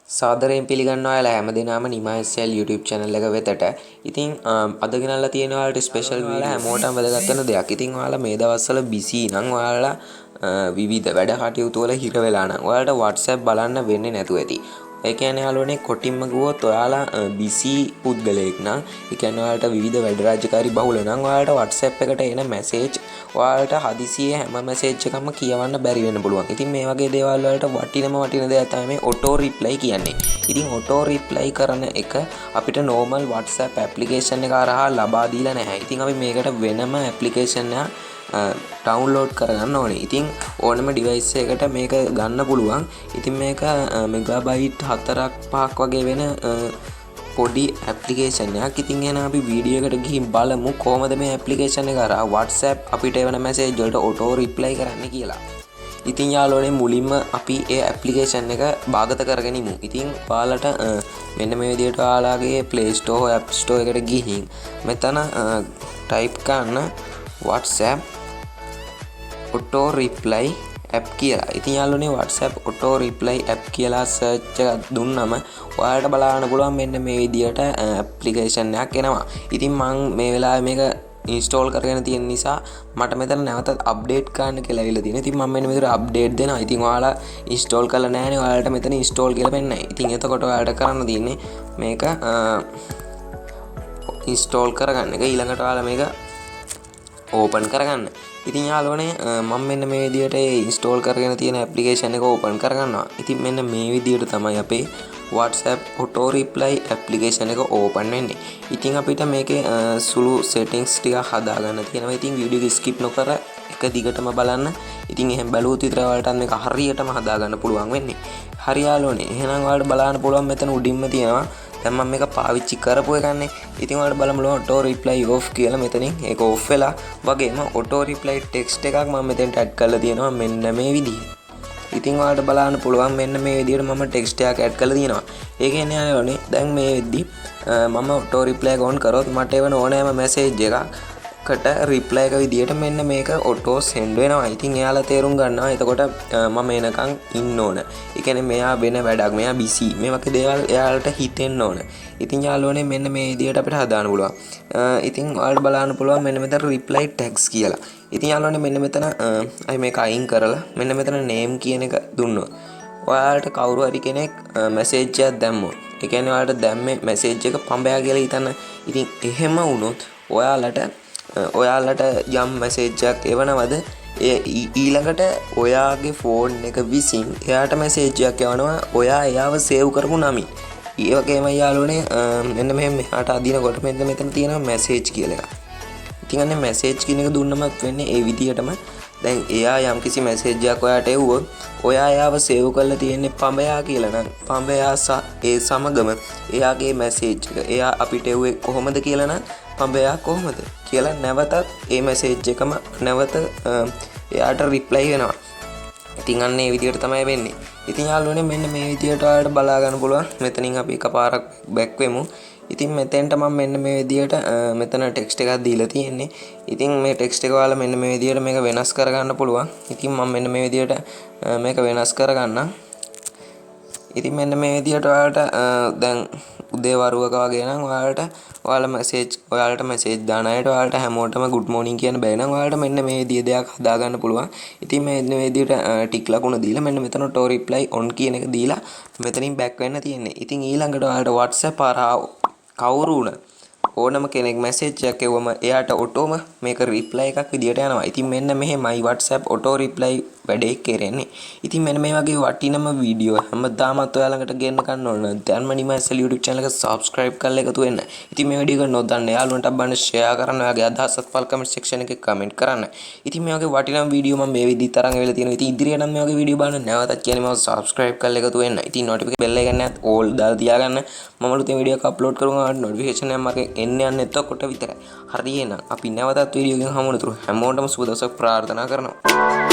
සාදරයෙන් පිළිගන්නවා ඔයාලා හැමදෙනාම නිමා SL YouTube channel එක වෙතට. ඉතින් අද ගෙනල්ලා තියෙන ඔයාලට ස්පෙෂල් වීඩියෝ හැමෝටම වැදගත් වෙන දෙයක්. ඉතින් ඔයාලා මේ දවස්වල බිසි නම් ඔයාලා විවිධ වැඩ කටයුතු වල හිර වෙලා නම් ඔයාලට WhatsApp බලන්න වෙන්නේ නැතුව ඇති. ඒ කියන්නේ යාළුවනේ කොටින්ම ගියොත් ඔයාලා බිසි පුද්ගලයෙක් නම් ඒ කියන්නේ ඔයාලට විවිධ වැඩ රාජකාරි බහුල නම් ඔයාලට WhatsApp එකට එන මැසේජ් ඔයාලට හදිසියේ හැම මැසේජ් එකක්ම කියවන්න බැරි වෙන්න පුළුවන්. ඉතින් මේ වගේ දේවල් වලට වටින දෙයක් තමයි මේ auto reply කියන්නේ. ඉතින් auto reply කරන එක අපිට normal WhatsApp application එක හරහා ලබා දීලා නැහැ. ඉතින් අපි මේකට වෙනම application එක ඩවුන්ලෝඩ් කරගන්න ඕනේ. ඉතින් ඕනම ඩිවයිස් එකකට මේක ගන්න පුළුවන්. ඉතින් මේක මෙගාබයිට් 4ක් 5ක් වගේ වෙන පොඩි ඇප්ලිකේෂන් එකක්. ඉතින් එහෙනම් අපි වීඩියෝ එකට ගිහින් බලමු කොහොමද මේ ඇප්ලිකේෂන් එක කරා WhatsApp අපිට එවන මැසේජ් වලට auto reply කරන්න කියලා. ඉතින් යාළුවනේ මුලින්ම අපි ඒ ඇප්ලිකේෂන් එක භාගත කරගෙන ඉමු. ඉතින් ඔයාලට මෙන්න මේ විදිහට ඔයාලගේ Play Store හෝ App Store එකට ගිහින් මෙතන type කරන්න WhatsApp auto reply app කියලා. ඉතින් යාළුවනේ WhatsApp auto reply app කියලා search එක දුන්නම ඔයාලට බලන්න පුළුවන් මෙන්න මේ විදිහට application එකක් එනවා. ඉතින් මම මේ වෙලාවේ මේක install කරගෙන තියෙන නිසා මට මෙතන නැවතත් update කරන්න කියලා ඇවිල්ලා තියෙනවා. ඉතින් මම මෙන්න මෙතන update දෙනවා. ඉතින් ඔයාලා install කරලා නැහැනේ ඔයාලට මෙතන install කියලා පෙන්නයි. ඉතින් එතකොට ඔයාලට කරන්න තියෙන්නේ මේක install කරගන්න එක. ඊළඟට ඔයාලා මේක open කරගන්න. ඉතින් යාළුවනේ මම මෙන්න මේ විදිහට install කරගෙන තියෙන application එක open කරගන්නවා. ඉතින් මෙන්න මේ විදිහට තමයි අපේ WhatsApp auto reply application එක open වෙන්නේ. ඉතින් අපිට මේකේ සුළු settings ටික හදාගන්න තියෙනවා. ඉතින් වීඩියෝ එක skip නොකර එක දිගටම බලන්න. ඉතින් එහෙන් බැලුවොත් විතර ඔයාලට මේක හරියටම හදාගන්න පුළුවන් වෙන්නේ. හරි යාළුවනේ. එහෙනම් ඔයාලට බලන්න පුළුවන් මෙතන උඩින්ම තියෙනවා. දැන් මම මේක පාවිච්චි කරපුව එකන්නේ. ඉතින් ඔයාලට බලමු auto reply off කියලා මෙතනින් ඒක off වෙලා වගේම auto reply text එකක් මම මෙතෙන්ට add කරලා තියෙනවා මෙන්න මේ විදිහට. ඉතින් ඔයාලට බලන්න පුළුවන් මෙන්න මේ විදිහට මම ටෙක්ස්ට් එකක් ඇඩ් කරලා තියෙනවා. ඒ කියන්නේ යාළුවනේ දැන් මේ වෙද්දි මම auto reply එක on කරොත් මට එවන ඕනෑම මැසේජ් එකකට reply එක විදිහට මෙන්න මේක auto send වෙනවා. ඉතින් එයාලා තේරුම් ගන්නවා එතකොට මම එනකන් ඉන්න ඕන. ඒ කියන්නේ මෙයා වෙන වැඩක් මෙයා busy මේ වගේ දේවල් එයාලට හිතෙන්න ඕන. ඉතින් යාළුවනේ මෙන්න මේ විදිහට අපිට හදාන්න පුළුවන්. ඉතින් ඔයාලට බලන්න පුළුවන් මෙන්න මෙතන reply tags කියලා. ඉතින් යාළුවනේ මෙන්න මෙතන අය මේක අයින් කරලා මෙන්න මෙතන name කියන එක දුන්නොත් ඔයාලට කවුරු හරි කෙනෙක් මැසේජ් එකක් දැම්මොත් ඒ කියන්නේ ඔයාලට දැම්මේ මැසේජ් එක පඹයා කියලා හිතන්න. ඉතින් එහෙම වුණොත් ඔයාලට යම් මැසේජ් එකක් එවනවද ඒ ඊළඟට ඔයාගේ ෆෝන් එක විසින් එයාට මැසේජ් එකක් යවනවා ඔයා එයාව සේව් කරපු නමින්. ඒ වගේම යාළුවනේ මෙන්න මෙහාට අදිනකොට මෙතන තියෙනවා මැසේජ් කියලා එකක්. ඉතින් අනේ මැසේජ් කියන එක දුන්නම වෙන්නේ ඒ විදිහටම. දැන් එයා යම් කිසි මැසේජ් එකක් ඔයාට එවුවොත් ඔයා එයාව සේව් කරලා තියෙන්නේ පඹයා කියලා නම් පඹයා ඒ සමගම එයාගේ මැසේජ් එක එයා අපිට එව්වේ කොහොමද කියලා නම් පඹයා කොහොමද කියලා නැවතත් ඒ මැසේජ් එකම නැවත එයාට රිප්ලයි වෙනවා. ඉතින් අන්න ඒ විදිහට තමයි වෙන්නේ. ඉතින් යාළුවනේ මෙන්න මේ විදිහට ඔයාලට බලා ගන්න පුළුවන්. මෙතනින් අපි එකපාරක් බැක් වෙමු. ඉතින් මෙතෙන්ට මම මෙන්න මේ විදිහට මෙතන ටෙක්ස්ට් එකක් දීලා තියෙන්නේ. ඉතින් මේ ටෙක්ස්ට් එක ඔයාලා මෙන්න මේ විදිහට මේක වෙනස් කරගන්න පුළුවන්. ඉතින් මම මෙන්න මේ විදිහට මේක වෙනස් කරගන්නම්. ඉතින් මෙන්න මේ විදිහට ඔයාලට දැන් උදේ වරුවක වගේ නම් ඔයාලට මැසේජ් දාන අයට ඔයාලට හැමෝටම good morning කියන බෑ නම් ඔයාලට මෙන්න මේ විදිහ දෙයක් හදා ගන්න පුළුවන්. ඉතින් මේ විදිහට ටික් ලකුණ දීලා මෙන්න මෙතන auto reply on කියන එක දීලා මෙතනින් back වෙන්න තියෙන්නේ. ඉතින් ඊළඟට ඔයාලට WhatsApp හරහා කවුරු වුණ ඕනම කෙනෙක් මැසේජ් එකක් එවම එයාට ඔටෝම මේක රිප්ලයි එකක් විදියට යනවා. ඉතින් මෙන්න මෙහෙමයි WhatsApp auto reply වැඩේ කරන්නේ. ඉතින් මෙන්න මේ වගේ වටිනම වීඩියෝ හැමදාමත් ඔයා ළඟට ගෙන්න ගන්න ඕන. දැන්ම නිමා SL YouTube channel එක subscribe කරලා එකතු වෙන්න. ඉතින් මේ වීඩියෝ එක නොදන්න යාළුවන්ට අබන්න share කරන්න. ඔයාගේ අදහසත් පල් comment section එකේ comment කරන්න. ඉතින් මේ වගේ වටිනම වීඩියෝ මම මේ විදිහට තරම් වෙලා තියෙනවා. ඉතින් ඉදිරියට නම් මේ වගේ වීඩියෝ බලන්න නැවතත් කියන්නේ මම subscribe කරලා එකතු වෙන්න. ඉතින් notification bell එක නැත් all දාලා තියාගන්න. මම අලුතෙන් වීඩියෝ එක upload කරුවාම notification එක මගේ එන්නේ එතකොට විතරයි. හරි එහෙනම් අපි නැවතත් වීඩියෝ එකකින් හමු වෙනතුරු හැමෝටම සුබ දවසක් ප්‍රාර්ථනා කරනවා.